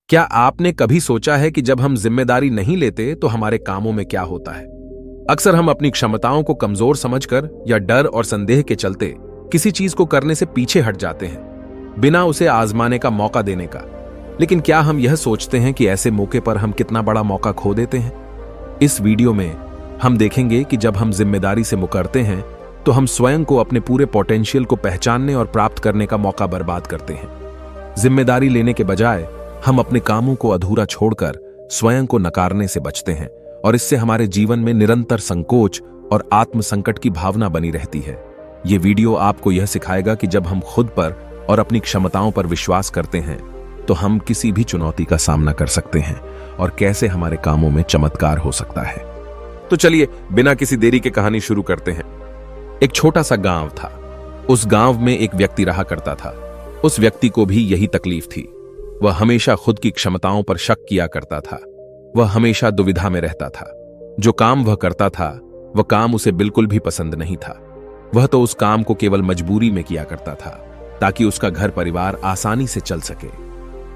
क्या आपने कभी सोचा है कि जब हम जिम्मेदारी नहीं लेते तो हमारे कामों में क्या होता है? अक्सर हम अपनी क्षमताओं को कमजोर समझकर या डर और संदेह के चलते किसी चीज को करने से पीछे हट जाते हैं, बिना उसे आजमाने का मौका देने का। लेकिन क्या हम यह सोचते हैं कि ऐसे मौके पर हम कितना बड़ा मौका खो देते हैं? इस वीडियो में हम देखेंगे कि जब हम जिम्मेदारी से मुकरते हैं तो हम स्वयं को अपने पूरे पोटेंशियल को पहचानने और प्राप्त करने का मौका बर्बाद करते हैं। जिम्मेदारी लेने के बजाय हम अपने कामों को अधूरा छोड़कर स्वयं को नकारने से बचते हैं और इससे हमारे जीवन में निरंतर संकोच और आत्म संकट की भावना बनी रहती है। ये वीडियो आपको यह सिखाएगा कि जब हम खुद पर और अपनी क्षमताओं पर विश्वास करते हैं तो हम किसी भी चुनौती का सामना कर सकते हैं और कैसे हमारे कामों में चमत्कार हो सकता है। तो चलिए बिना किसी देरी के कहानी शुरू करते हैं। एक छोटा सा गांव था। उस गांव में एक व्यक्ति रहा करता था। उस व्यक्ति को भी यही तकलीफ थी। वह हमेशा खुद की क्षमताओं पर शक किया करता था। वह हमेशा दुविधा में रहता था। जो काम वह करता था वह काम उसे बिल्कुल भी पसंद नहीं था। वह तो उस काम को केवल मजबूरी में किया करता था ताकि उसका घर परिवार आसानी से चल सके,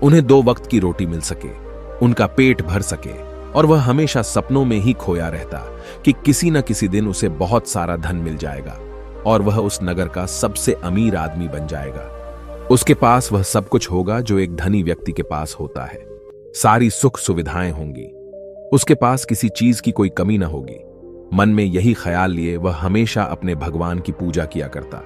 उन्हें 2 वक्त की रोटी मिल सके, उनका पेट भर सके। और वह हमेशा सपनों में ही खोया रहता कि किसी न किसी दिन उसे बहुत सारा धन मिल जाएगा और वह उस नगर का सबसे अमीर आदमी बन जाएगा। उसके पास वह सब कुछ होगा जो एक धनी व्यक्ति के पास होता है। सारी सुख सुविधाएं होंगी। उसके पास किसी चीज की कोई कमी न होगी। मन में यही ख्याल लिए वह हमेशा अपने भगवान की पूजा किया करता।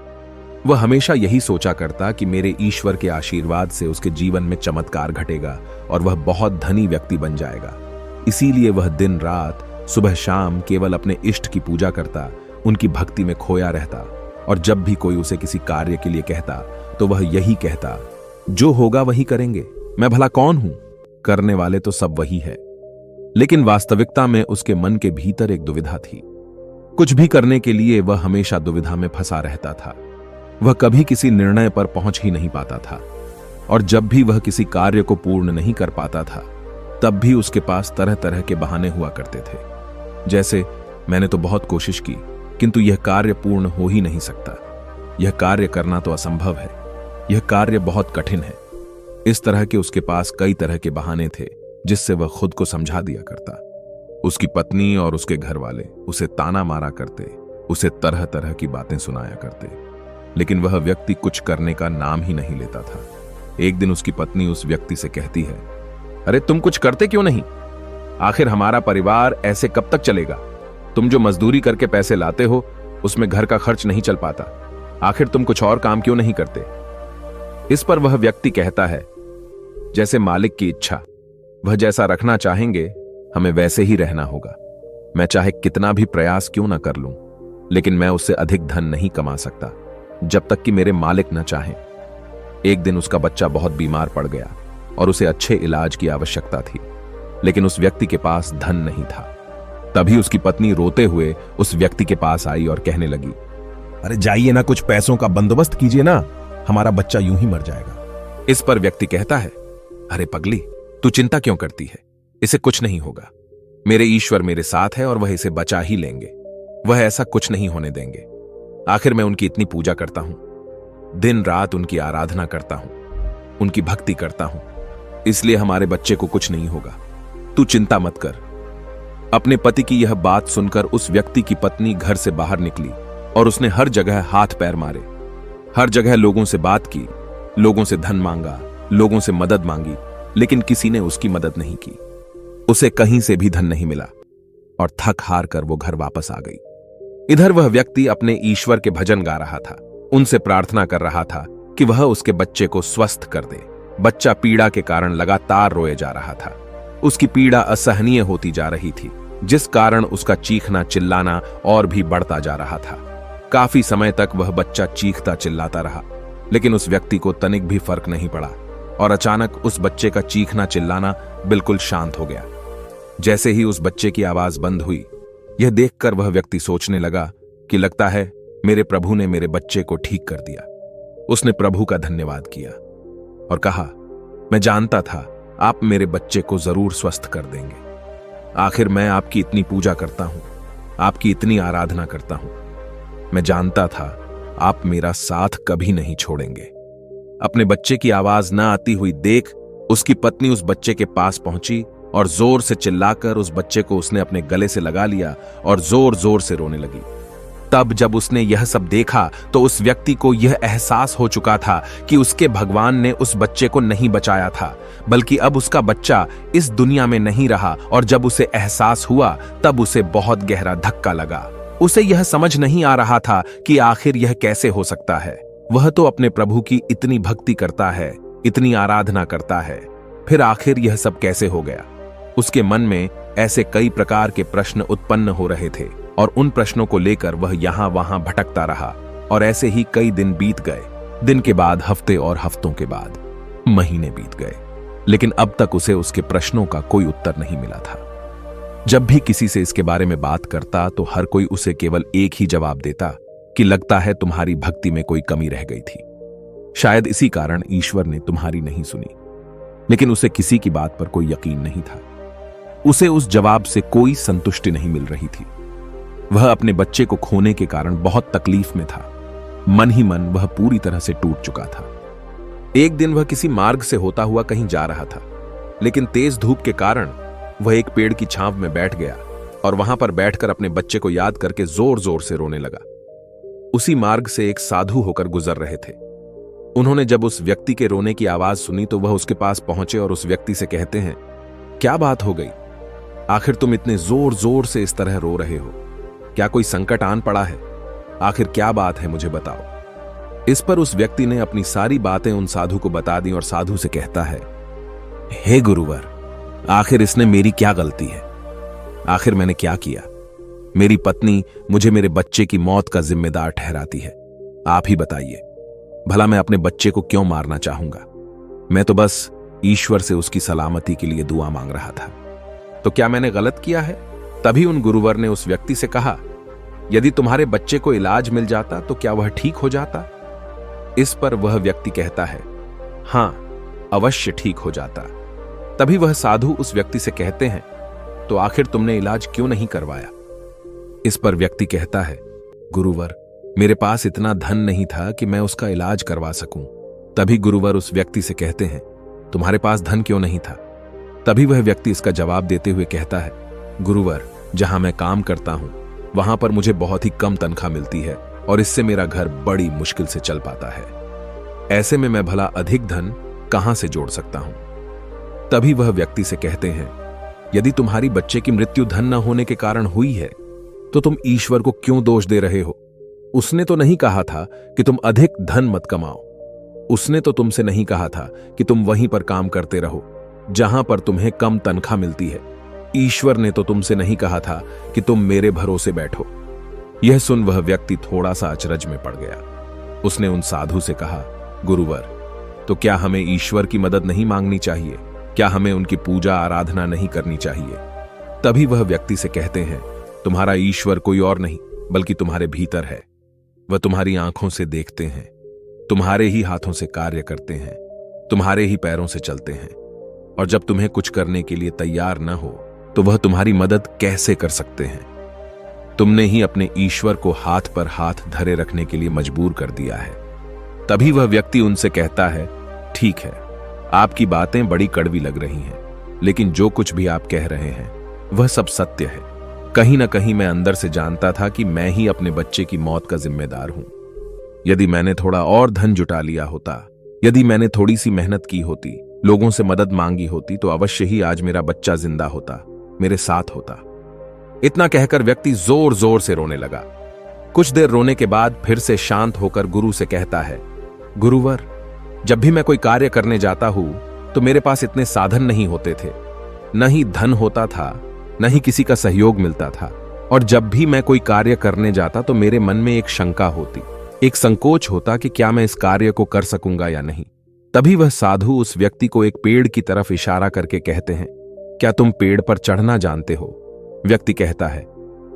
वह हमेशा यही सोचा करता कि मेरे ईश्वर के आशीर्वाद से उसके जीवन में चमत्कार घटेगा और वह बहुत धनी व्यक्ति बन जाएगा। इसीलिए वह दिन रात सुबह शाम केवल अपने इष्ट की पूजा करता, उनकी भक्ति में खोया रहता। और जब भी कोई उसे किसी कार्य के लिए कहता तो वह यही कहता, जो होगा वही करेंगे, मैं भला कौन हूं, करने वाले तो सब वही है। लेकिन वास्तविकता में उसके मन के भीतर एक दुविधा थी। कुछ भी करने के लिए वह हमेशा दुविधा में फंसा रहता था। वह कभी किसी निर्णय पर पहुंच ही नहीं पाता था और जब भी वह किसी कार्य को पूर्ण नहीं कर पाता था तब भी उसके पास तरह तरह के बहाने हुआ करते थे। जैसे, मैंने तो बहुत कोशिश की किंतु यह कार्य पूर्ण हो ही नहीं सकता, यह कार्य करना तो असंभव है, यह कार्य बहुत कठिन है। इस तरह के उसके पास कई तरह के बहाने थे जिससे वह खुद को समझा दिया करता। उसकी पत्नी और उसके घर वाले उसे ताना मारा करते, उसे तरह तरह की बातें सुनाया करते, लेकिन वह व्यक्ति कुछ करने का नाम ही नहीं लेता था। एक दिन उसकी पत्नी उस व्यक्ति से कहती है, अरे तुम कुछ करते क्यों नहीं? आखिर हमारा परिवार ऐसे कब तक चलेगा? तुम जो मजदूरी करके पैसे लाते हो उसमें घर का खर्च नहीं चल पाता। आखिर तुम कुछ और काम क्यों नहीं करते? इस पर वह व्यक्ति कहता है, जैसे मालिक की इच्छा, वह जैसा रखना चाहेंगे हमें वैसे ही रहना होगा। मैं चाहे कितना भी प्रयास क्यों ना कर लूं, लेकिन मैं उससे अधिक धन नहीं कमा सकता जब तक कि मेरे मालिक न चाहें। एक दिन उसका बच्चा बहुत बीमार पड़ गया और उसे अच्छे इलाज की आवश्यकता थी, लेकिन उस व्यक्ति के पास धन नहीं था। तभी उसकी पत्नी रोते हुए उस व्यक्ति के पास आई और कहने लगी, अरे जाइए ना, कुछ पैसों का बंदोबस्त कीजिए ना, हमारा बच्चा यूं ही मर जाएगा। इस पर व्यक्ति कहता है, अरे पगली, तू चिंता क्यों करती है? इसे कुछ नहीं होगा। मेरे ईश्वर मेरे साथ है और वह इसे बचा ही लेंगे। वह ऐसा कुछ नहीं होने देंगे। आखिर मैं उनकी इतनी पूजा करता हूं, दिन रात उनकी आराधना करता हूं, उनकी भक्ति करता हूं, इसलिए हमारे बच्चे को कुछ नहीं होगा। तू चिंता मत कर। अपने पति की यह बात सुनकर उस व्यक्ति की पत्नी घर से बाहर निकली और उसने हर जगह हाथ पैर मारे, हर जगह लोगों से बात की, लोगों से धन मांगा, लोगों से मदद मांगी, लेकिन किसी ने उसकी मदद नहीं की। उसे कहीं से भी धन नहीं मिला और थक हार कर वो घर वापस आ गई। इधर वह व्यक्ति अपने ईश्वर के भजन गा रहा था, उनसे प्रार्थना कर रहा था कि वह उसके बच्चे को स्वस्थ कर दे। बच्चा पीड़ा के कारण लगातार रोए जा रहा था। उसकी पीड़ा असहनीय होती जा रही थी, जिस कारण उसका चीखना चिल्लाना और भी बढ़ता जा रहा था। काफी समय तक वह बच्चा चीखता चिल्लाता रहा, लेकिन उस व्यक्ति को तनिक भी फर्क नहीं पड़ा और अचानक उस बच्चे का चीखना चिल्लाना बिल्कुल शांत हो गया। जैसे ही उस बच्चे की आवाज बंद हुई, यह देखकर वह व्यक्ति सोचने लगा कि लगता है मेरे प्रभु ने मेरे बच्चे को ठीक कर दिया। उसने प्रभु का धन्यवाद किया और कहा, मैं जानता था आप मेरे बच्चे को जरूर स्वस्थ कर देंगे। आखिर मैं आपकी इतनी पूजा करता हूं, आपकी इतनी आराधना करता हूं। मैं जानता था आप मेरा साथ कभी नहीं छोड़ेंगे। अपने बच्चे की आवाज न आती हुई देख उसकी पत्नी उस बच्चे के पास पहुंची और जोर से चिल्लाकर उस बच्चे को उसने अपने गले से लगा लिया और जोर जोर से रोने लगी। तब जब उसने यह सब देखा तो उस व्यक्ति को यह एहसास हो चुका था कि उसके भगवान ने उस बच्चे को नहीं बचाया था, बल्कि अब उसका बच्चा इस दुनिया में नहीं रहा। और जब उसे एहसास हुआ तब उसे बहुत गहरा धक्का लगा। उसे यह समझ नहीं आ रहा था कि आखिर यह कैसे हो सकता है। वह तो अपने प्रभु की इतनी भक्ति करता है, इतनी आराधना करता है, फिर आखिर यह सब कैसे हो गया। उसके मन में ऐसे कई प्रकार के प्रश्न उत्पन्न हो रहे थे और उन प्रश्नों को लेकर वह यहां वहां भटकता रहा। और ऐसे ही कई दिन बीत गए। दिन के बाद हफ्ते और हफ्तों के बाद महीने बीत गए, लेकिन अब तक उसे उसके प्रश्नों का कोई उत्तर नहीं मिला था। जब भी किसी से इसके बारे में बात करता तो हर कोई उसे केवल एक ही जवाब देता कि लगता है तुम्हारी भक्ति में कोई कमी रह गई थी। शायद इसी कारण ईश्वर ने तुम्हारी नहीं सुनी। लेकिन उसे किसी की बात पर कोई यकीन नहीं था। उसे उस जवाब से कोई संतुष्टि नहीं मिल रही थी। वह अपने बच्चे को खोने के कारण बहुत तकलीफ में था। मन ही मन वह पूरी तरह से टूट चुका था। एक दिन वह किसी मार्ग से होता हुआ कहीं जा रहा था, लेकिन तेज धूप के कारण वह एक पेड़ की छांव में बैठ गया और वहां पर बैठकर अपने बच्चे को याद करके जोर जोर से रोने लगा। उसी मार्ग से एक साधु होकर गुजर रहे थे। उन्होंने जब उस व्यक्ति के रोने की आवाज सुनी तो वह उसके पास पहुंचे और उस व्यक्ति से कहते हैं, क्या बात हो गई? आखिर तुम इतने जोर जोर से इस तरह रो रहे हो? क्या कोई संकट आन पड़ा है? आखिर क्या बात है, मुझे बताओ। इस पर उस व्यक्ति ने अपनी सारी बातें उन साधु को बता दी और साधु से कहता है, हे गुरुवर, आखिर इसने मेरी क्या गलती है? आखिर मैंने क्या किया? मेरी पत्नी मुझे मेरे बच्चे की मौत का जिम्मेदार ठहराती है। आप ही बताइए, भला मैं अपने बच्चे को क्यों मारना चाहूंगा? मैं तो बस ईश्वर से उसकी सलामती के लिए दुआ मांग रहा था। तो क्या मैंने गलत किया है? तभी उन गुरुवर ने उस व्यक्ति से कहा, यदि तुम्हारे बच्चे को इलाज मिल जाता तो क्या वह ठीक हो जाता? इस पर वह व्यक्ति कहता है, हां, अवश्य ठीक हो जाता। तभी वह साधु उस व्यक्ति से कहते हैं, तो आखिर तुमने इलाज क्यों नहीं करवाया? इस पर व्यक्ति कहता है, गुरुवर, मेरे पास इतना धन नहीं था कि मैं उसका इलाज करवा सकूं। तभी गुरुवर उस व्यक्ति से कहते हैं, तुम्हारे पास धन क्यों नहीं था? तभी वह व्यक्ति इसका जवाब देते हुए कहता है, गुरुवर, जहां मैं काम करता हूं वहां पर मुझे बहुत ही कम तनख्वाह मिलती है और इससे मेरा घर बड़ी मुश्किल से चल पाता है। ऐसे में मैं भला अधिक धन कहां से जोड़ सकता हूं? तभी वह व्यक्ति से कहते हैं, यदि तुम्हारी बच्चे की मृत्यु धन न होने के कारण हुई है तो तुम ईश्वर को क्यों दोष दे रहे हो? उसने तो नहीं कहा था कि तुम अधिक धन मत कमाओ। उसने तो तुमसे नहीं कहा था कि तुम वहीं पर काम करते रहो जहां पर तुम्हें कम तनख्वाह मिलती है। ईश्वर ने तो तुमसे नहीं कहा था कि तुम मेरे भरोसे बैठो। यह सुन वह व्यक्ति थोड़ा सा अचरज में पड़ गया। उसने उन साधु से कहा, गुरुवर, तो क्या हमें ईश्वर की मदद नहीं मांगनी चाहिए? क्या हमें उनकी पूजा आराधना नहीं करनी चाहिए? तभी वह व्यक्ति से कहते हैं, तुम्हारा ईश्वर कोई और नहीं बल्कि तुम्हारे भीतर है। वह तुम्हारी आंखों से देखते हैं, तुम्हारे ही हाथों से कार्य करते हैं, तुम्हारे ही पैरों से चलते हैं, और जब तुम्हें कुछ करने के लिए तैयार न हो तो वह तुम्हारी मदद कैसे कर सकते हैं? तुमने ही अपने ईश्वर को हाथ पर हाथ धरे रखने के लिए मजबूर कर दिया है। तभी वह व्यक्ति उनसे कहता है, ठीक है, आपकी बातें बड़ी कड़वी लग रही हैं, लेकिन जो कुछ भी आप कह रहे हैं वह सब सत्य है। कहीं ना कहीं मैं अंदर से जानता था कि मैं ही अपने बच्चे की मौत का जिम्मेदार हूं। यदि मैंने थोड़ा और धन जुटा लिया होता, यदि मैंने थोड़ी सी मेहनत की होती, लोगों से मदद मांगी होती, तो अवश्य ही आज मेरा बच्चा जिंदा होता, मेरे साथ होता। इतना कहकर व्यक्ति जोर जोर से रोने लगा। कुछ देर रोने के बाद फिर से शांत होकर गुरु से कहता है, गुरुवर, जब भी मैं कोई कार्य करने जाता हूं तो मेरे पास इतने साधन नहीं होते थे, न ही धन होता था, न ही किसी का सहयोग मिलता था। और जब भी मैं कोई कार्य करने जाता तो मेरे मन में एक शंका होती, एक संकोच होता कि क्या मैं इस कार्य को कर सकूंगा या नहीं। तभी वह साधु उस व्यक्ति को एक पेड़ की तरफ इशारा करके कहते हैं, क्या तुम पेड़ पर चढ़ना जानते हो? व्यक्ति कहता है,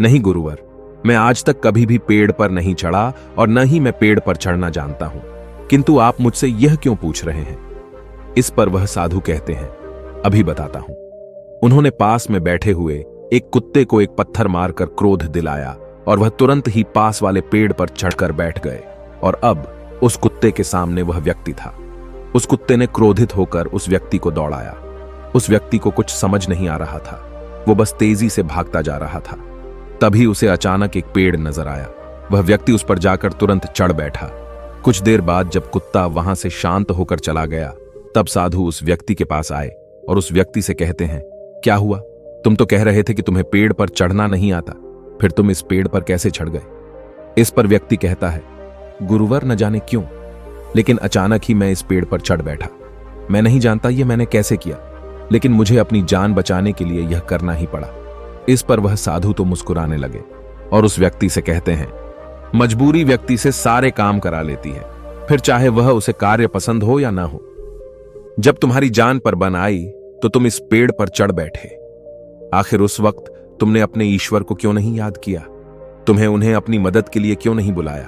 नहीं गुरुवर, मैं आज तक कभी भी पेड़ पर नहीं चढ़ा और न ही मैं पेड़ पर चढ़ना जानता हूं, किंतु आप मुझसे यह क्यों पूछ रहे हैं? इस पर वह साधु कहते हैं, अभी बताता हूं। उन्होंने पास में बैठे हुए एक कुत्ते को एक पत्थर मारकर क्रोध दिलाया और वह तुरंत ही पास वाले पेड़ पर चढ़कर बैठ गए। और अब उस कुत्ते के सामने वह व्यक्ति था। उस कुत्ते ने क्रोधित होकर उस व्यक्ति को दौड़ाया। उस व्यक्ति को कुछ समझ नहीं आ रहा था, वो बस तेजी से भागता जा रहा था। तभी उसे अचानक एक पेड़ नजर आया। वह व्यक्ति उस पर जाकर तुरंत चढ़ बैठा। कुछ देर बाद जब कुत्ता वहां से शांत होकर चला गया, तब साधु उस व्यक्ति के पास आए और उस व्यक्ति से कहते हैं, क्या हुआ? तुम तो कह रहे थे कि तुम्हें पेड़ पर चढ़ना नहीं आता, फिर तुम इस पेड़ पर कैसे चढ़ गए? इस पर व्यक्ति कहता है, गुरुवर न जाने क्यों, लेकिन अचानक ही मैं इस पेड़ पर चढ़ बैठा। मैं नहीं जानता ये मैंने कैसे किया, लेकिन मुझे अपनी जान बचाने के लिए यह करना ही पड़ा। इस पर वह साधु तो मुस्कुराने लगे और उस व्यक्ति से कहते हैं, मजबूरी व्यक्ति से सारे काम करा लेती है, फिर चाहे वह उसे कार्य पसंद हो या ना हो। जब तुम्हारी जान पर बन आई तो तुम इस पेड़ पर चढ़ बैठे। आखिर उस वक्त तुमने अपने ईश्वर को क्यों नहीं याद किया? तुम्हें उन्हें अपनी मदद के लिए क्यों नहीं बुलाया?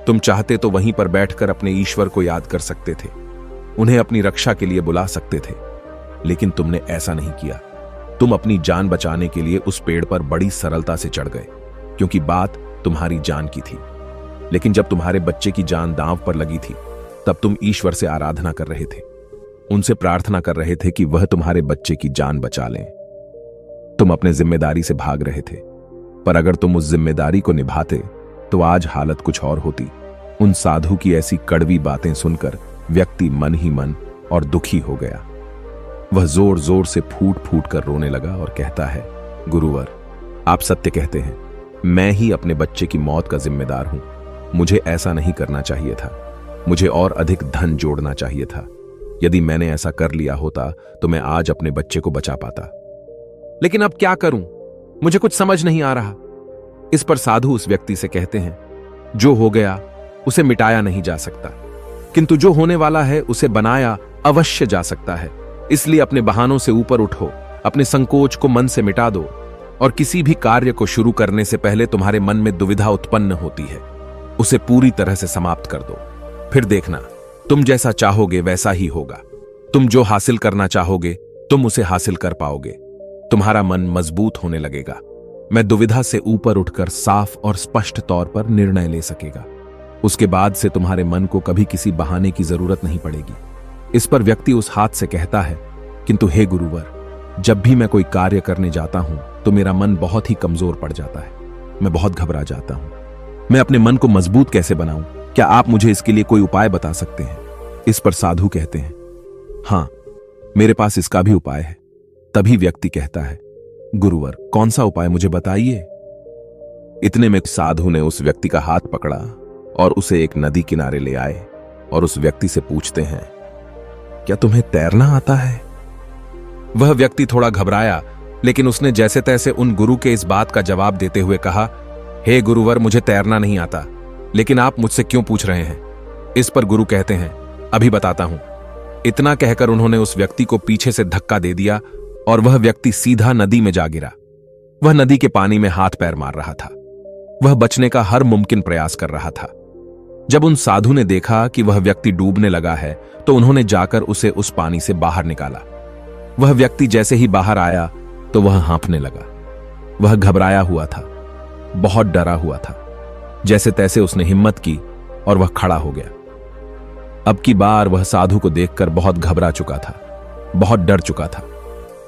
तुम चाहते तो वहीं पर बैठकर अपने ईश्वर को याद कर सकते थे, उन्हें अपनी रक्षा के लिए बुला सकते थे, लेकिन तुमने ऐसा नहीं किया। तुम अपनी जान बचाने के लिए उस पेड़ पर बड़ी सरलता से चढ़ गए, क्योंकि बात तुम्हारी जान की थी। लेकिन जब तुम्हारे बच्चे की जान दांव पर लगी थी, तब तुम ईश्वर से आराधना कर रहे थे, उनसे प्रार्थना कर रहे थे कि वह तुम्हारे बच्चे की जान बचा लें। तुम अपने जिम्मेदारी से भाग रहे थे, पर अगर तुम उस जिम्मेदारी को निभाते तो आज हालत कुछ और होती। उन साधु की ऐसी कड़वी बातें सुनकर व्यक्ति मन ही मन और दुखी हो गया। वह जोर जोर से फूट फूट कर रोने लगा और कहता है, गुरुवर, आप सत्य कहते हैं, मैं ही अपने बच्चे की मौत का जिम्मेदार हूं। मुझे ऐसा नहीं करना चाहिए था, मुझे और अधिक धन जोड़ना चाहिए था। यदि मैंने ऐसा कर लिया होता तो मैं आज अपने बच्चे को बचा पाता, लेकिन अब क्या करूं? मुझे कुछ समझ नहीं आ रहा। इस पर साधु उस व्यक्ति से कहते हैं, जो हो गया उसे मिटाया नहीं जा सकता, किंतु जो होने वाला है उसे बनाया अवश्य जा सकता है। इसलिए अपने बहानों से ऊपर उठो, अपने संकोच को मन से मिटा दो, और किसी भी कार्य को शुरू करने से पहले तुम्हारे मन में दुविधा उत्पन्न होती है, उसे पूरी तरह से समाप्त कर दो। फिर देखना, तुम जैसा चाहोगे वैसा ही होगा। तुम जो हासिल करना चाहोगे तुम उसे हासिल कर पाओगे। तुम्हारा मन मजबूत होने लगेगा। मैं दुविधा से ऊपर उठकर साफ और स्पष्ट तौर पर निर्णय ले सकेगा। उसके बाद से तुम्हारे मन को कभी किसी बहाने की जरूरत नहीं पड़ेगी। इस पर व्यक्ति उस हाथ से कहता है, किंतु हे गुरुवर, जब भी मैं कोई कार्य करने जाता हूं तो मेरा मन बहुत ही कमजोर पड़ जाता है। मैं बहुत घबरा जाता हूं। मैं अपने मन को मजबूत कैसे बनाऊं? क्या आप मुझे इसके लिए कोई उपाय बता सकते हैं? इस पर साधु कहते हैं, हां, मेरे पास इसका भी उपाय है। तभी व्यक्ति कहता है, गुरुवर, कौन सा उपाय, मुझे बताइए। इतने में साधु ने उस व्यक्ति का हाथ पकड़ा और उसे एक नदी किनारे ले आए और उस व्यक्ति से पूछते हैं, क्या तुम्हें तैरना आता है? वह व्यक्ति थोड़ा घबराया, लेकिन उसने जैसे तैसे उन गुरु के इस बात का जवाब देते हुए कहा, हे गुरुवर, मुझे तैरना नहीं आता, लेकिन आप मुझसे क्यों पूछ रहे हैं? इस पर गुरु कहते हैं, अभी बताता हूं। इतना कहकर उन्होंने उस व्यक्ति को पीछे से धक्का दे दिया और वह व्यक्ति सीधा नदी में जा गिरा। वह नदी के पानी में हाथ पैर मार रहा था। वह बचने का हर मुमकिन प्रयास कर रहा था। जब उन साधु ने देखा कि वह व्यक्ति डूबने लगा है तो उन्होंने जाकर उसे उस पानी से बाहर निकाला। वह व्यक्ति जैसे ही बाहर आया तो वह हाँफने लगा। वह घबराया हुआ था, बहुत डरा हुआ था। जैसे तैसे उसने हिम्मत की और वह खड़ा हो गया। अब की बार वह साधु को देखकर बहुत घबरा चुका था, बहुत डर चुका था।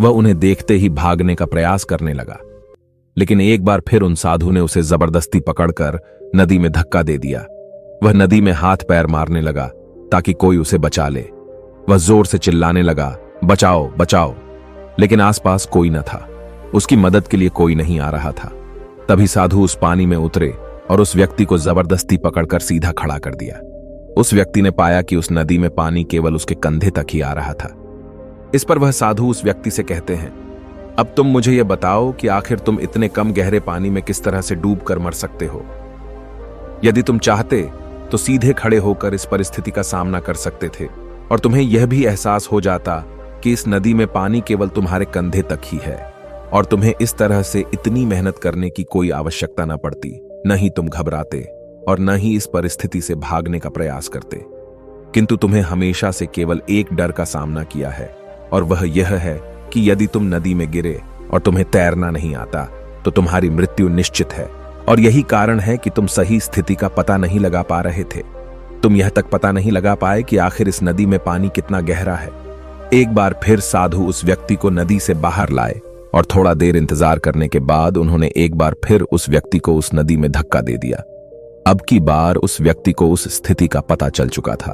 वह उन्हें देखते ही भागने का प्रयास करने लगा, लेकिन एक बार फिर उन साधु ने उसे जबरदस्ती पकड़कर नदी में धक्का दे दिया। वह नदी में हाथ पैर मारने लगा ताकि कोई उसे बचा ले। वह जोर से चिल्लाने लगा, बचाओ बचाओ, लेकिन आसपास कोई न था। उसकी मदद के लिए कोई नहीं आ रहा था। तभी साधु उस पानी में उतरे और उस व्यक्ति को जबरदस्ती पकड़कर सीधा खड़ा कर दिया। उस व्यक्ति ने पाया कि उस नदी में पानी केवल उसके कंधे तक ही आ रहा था। इस पर वह साधु उस व्यक्ति से कहते हैं, अब तुम मुझे यह बताओ कि आखिर तुम इतने कम गहरे पानी में किस तरह से डूब कर मर सकते हो? यदि तुम चाहते तो सीधे खड़े होकर इस परिस्थिति का सामना कर सकते थे और तुम्हें यह भी एहसास हो जाता कि इस नदी में पानी केवल तुम्हारे कंधे तक ही है और तुम्हें इस तरह से इतनी मेहनत करने की कोई आवश्यकता न पड़ती। न ही तुम घबराते और न ही इस परिस्थिति से भागने का प्रयास करते। किंतु तुम्हें हमेशा से केवल एक डर का सामना किया है, और वह यह है कि यदि तुम नदी में गिरे और तुम्हें तैरना नहीं आता तो तुम्हारी मृत्यु निश्चित है। और यही कारण है कि तुम सही स्थिति का पता नहीं लगा पा रहे थे। तुम यह तक पता नहीं लगा पाए कि आखिर इस नदी में पानी कितना गहरा है। एक बार फिर साधु उस व्यक्ति को नदी से बाहर लाए और थोड़ा देर इंतजार करने के बाद उन्होंने एक बार फिर उस व्यक्ति को उस नदी में धक्का दे दिया। अब की बार उस व्यक्ति को उस स्थिति का पता चल चुका था।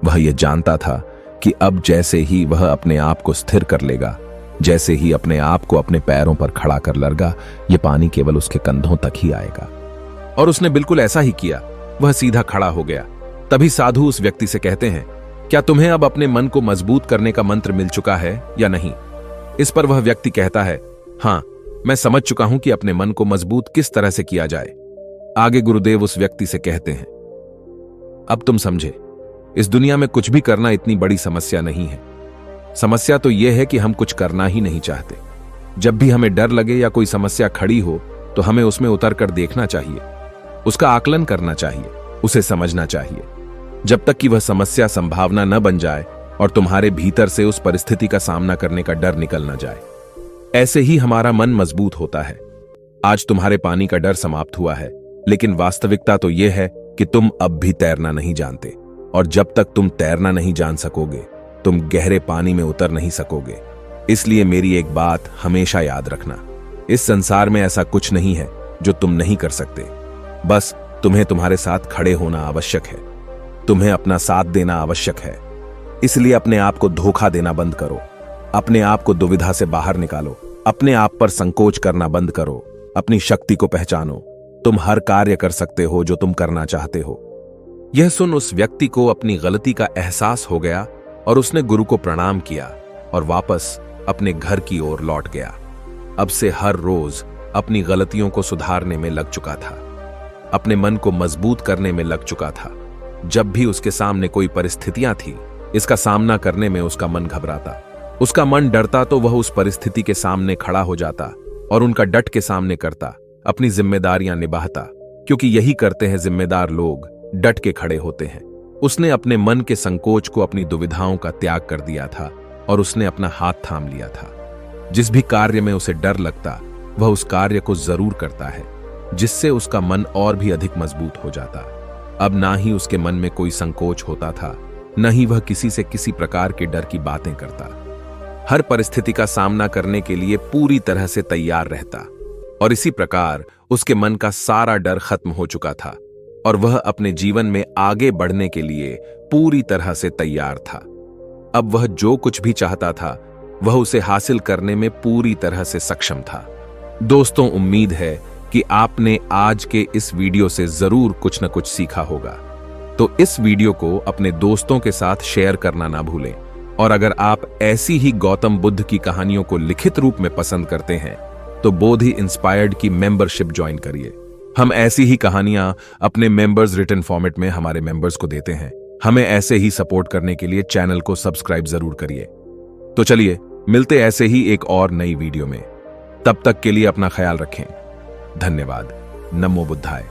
वह यह जानता था कि अब जैसे ही वह अपने आप को स्थिर कर लेगा, जैसे ही अपने आप को अपने पैरों पर खड़ा कर लेगा, यह पानी केवल उसके कंधों तक ही आएगा। और उसने बिल्कुल ऐसा ही किया। वह सीधा खड़ा हो गया। तभी साधु उस व्यक्ति से कहते हैं, क्या तुम्हें अब अपने मन को मजबूत करने का मंत्र मिल चुका है या नहीं? इस पर वह व्यक्ति कहता है, हाँ, मैं समझ चुका हूं कि अपने मन को मजबूत किस तरह से किया जाए। आगे गुरुदेव उस व्यक्ति से कहते हैं, अब तुम समझे, इस दुनिया में कुछ भी करना इतनी बड़ी समस्या नहीं है। समस्या तो यह है कि हम कुछ करना ही नहीं चाहते। जब भी हमें डर लगे या कोई समस्या खड़ी हो तो हमें उसमें उतर कर देखना चाहिए, उसका आकलन करना चाहिए, उसे समझना चाहिए, जब तक कि वह समस्या संभावना न बन जाए और तुम्हारे भीतर से उस परिस्थिति का सामना करने का डर निकल न जाए। ऐसे ही हमारा मन मजबूत होता है। आज तुम्हारे पानी का डर समाप्त हुआ है, लेकिन वास्तविकता तो यह है कि तुम अब भी तैरना नहीं जानते, और जब तक तुम तैरना नहीं जान सकोगे तुम गहरे पानी में उतर नहीं सकोगे। इसलिए मेरी एक बात हमेशा याद रखना, इस संसार में ऐसा कुछ नहीं है जो तुम नहीं कर सकते। बस तुम्हें तुम्हारे साथ खड़े होना आवश्यक है, तुम्हें अपना साथ देना आवश्यक है। इसलिए अपने आप को धोखा देना बंद करो, अपने आप को दुविधा से बाहर निकालो, अपने आप पर संकोच करना बंद करो, अपनी शक्ति को पहचानो। तुम हर कार्य कर सकते हो जो तुम करना चाहते हो। यह सुन उस व्यक्ति को अपनी गलती का एहसास हो गया और उसने गुरु को प्रणाम किया और वापस अपने घर की ओर लौट गया। अब से हर रोज अपनी गलतियों को सुधारने में लग चुका था, अपने मन को मजबूत करने में लग चुका था। जब भी उसके सामने कोई परिस्थितियां थी, इसका सामना करने में उसका मन घबराता, उसका मन डरता, तो वह उस परिस्थिति के सामने खड़ा हो जाता और उनका डट के सामने करता, अपनी जिम्मेदारियां निभाता, क्योंकि यही करते हैं जिम्मेदार लोग, डट के खड़े होते हैं। उसने अपने मन के संकोच को, अपनी दुविधाओं का त्याग कर दिया था और उसने अपना हाथ थाम लिया था। जिस भी कार्य में उसे डर लगता वह उस कार्य को जरूर करता है, जिससे उसका मन और भी अधिक मजबूत हो जाता। अब ना ही उसके मन में कोई संकोच होता था, न ही वह किसी से किसी प्रकार के डर की बातें करता। हर परिस्थिति का सामना करने के लिए पूरी तरह से तैयार रहता और इसी प्रकार उसके मन का सारा डर खत्म हो चुका था और वह अपने जीवन में आगे बढ़ने के लिए पूरी तरह से तैयार था। अब वह जो कुछ भी चाहता था वह उसे हासिल करने में पूरी तरह से सक्षम था। दोस्तों, उम्मीद है कि आपने आज के इस वीडियो से जरूर कुछ न कुछ सीखा होगा। तो इस वीडियो को अपने दोस्तों के साथ शेयर करना ना भूलें। और अगर आप ऐसी ही गौतम बुद्ध की कहानियों को लिखित रूप में पसंद करते हैं तो बोधि इंस्पायर्ड की मेंबरशिप ज्वाइन करिए। हम ऐसी ही कहानियां अपने मेंबर्स रिटन फॉर्मेट में हमारे मेंबर्स को देते हैं। हमें ऐसे ही सपोर्ट करने के लिए चैनल को सब्सक्राइब जरूर करिए। तो चलिए मिलते ऐसे ही एक और नई वीडियो में। तब तक के लिए अपना ख्याल रखें। धन्यवाद। नमो बुद्धाय।